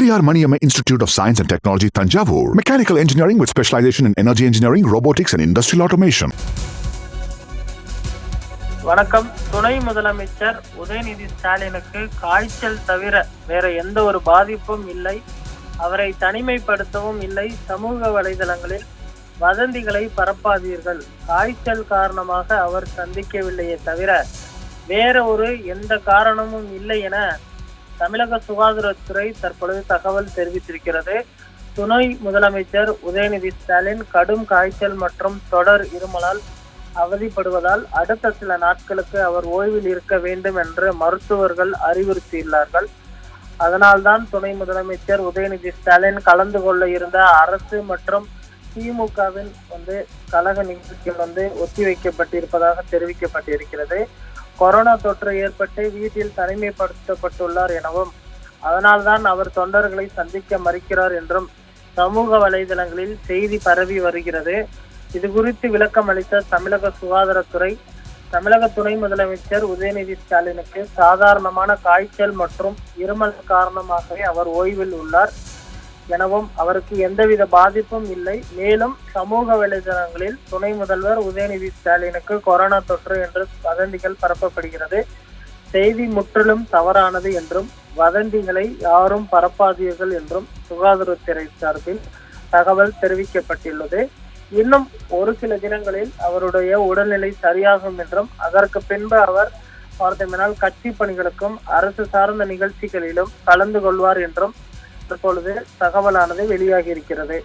Periyar Maniamma Institute of Science and Technology, Tanjavur. Mechanical engineering with specialization in energy engineering, robotics and industrial automation. வணக்கம். துணை முதலமைச்சர் உதயநிதி ஸ்டாலினுக்கு காய்ச்சல் தவிர வேற எந்த ஒரு பாதிப்பும் இல்லை. அவரை தனிமைப்படுத்தவும் இல்லை. சமூக வலைதளங்களில் வதந்திகளை பரப்பாதீர்கள். காய்ச்சல் காரணமாக அவர் சந்திக்கவில்லையே தவிர வேற ஒரு எந்த காரணமும் இல்லை என தமிழக சுகாதாரத்துறை தற்பொழுது தகவல் தெரிவித்திருக்கிறது. துணை முதலமைச்சர் உதயநிதி ஸ்டாலின் கடும் காய்ச்சல் மற்றும் தொடர் இருமலால் அவதிப்படுவதால் அடுத்த சில நாட்களுக்கு அவர் ஓய்வில் இருக்க வேண்டும் என்று மருத்துவர்கள் அறிவுறுத்தியுள்ளார்கள். அதனால்தான் துணை முதலமைச்சர் உதயநிதி ஸ்டாலின் கலந்து கொள்ள இருந்த அரசு மற்றும் திமுகவின் கழக நிகழ்ச்சிகள் ஒத்திவைக்கப்பட்டிருப்பதாக தெரிவிக்கப்பட்டிருக்கிறது. கொரோனா தொற்று ஏற்பட்டு வீட்டில் தனிமைப்படுத்தப்பட்டுள்ளார் எனவும் அதனால்தான் அவர் தொண்டர்களை சந்திக்க மறுக்கிறார் என்றும் சமூக வலைதளங்களில் செய்தி பரவி வருகிறது. இது குறித்து விளக்கம் அளித்த தமிழக சுகாதாரத்துறை, தமிழக துணை முதலமைச்சர் உதயநிதி ஸ்டாலினுக்கு சாதாரணமான காய்ச்சல் மற்றும் இருமல் காரணமாகவே அவர் ஓய்வில் உள்ளார் எனவும் அவருக்கு எந்தவித பாதிப்பும் இல்லை. மேலும் சமூக வலைதளங்களில் துணை முதல்வர் உதயநிதி ஸ்டாலினுக்கு கொரோனா தொற்று என்று வதந்திகள் பரப்பப்படுகிறது. செய்தி முற்றிலும் தவறானது என்றும் வதந்திகளை யாரும் பரப்பாதீர்கள் என்றும் சுகாதாரத்துறை சார்பில் தகவல் தெரிவிக்கப்பட்டுள்ளது. இன்னும் ஒரு சில தினங்களில் அவருடைய உடல்நிலை சரியாகும் என்றும் அதற்கு பின்பு அவர் பார்த்தோம்னால் கட்சி பணிகளுக்கும் அரசு சார்ந்த நிகழ்ச்சிகளிலும் கலந்து கொள்வார் என்றும் தற்பொழுது தகவலானது வெளியாகி இருக்கிறது.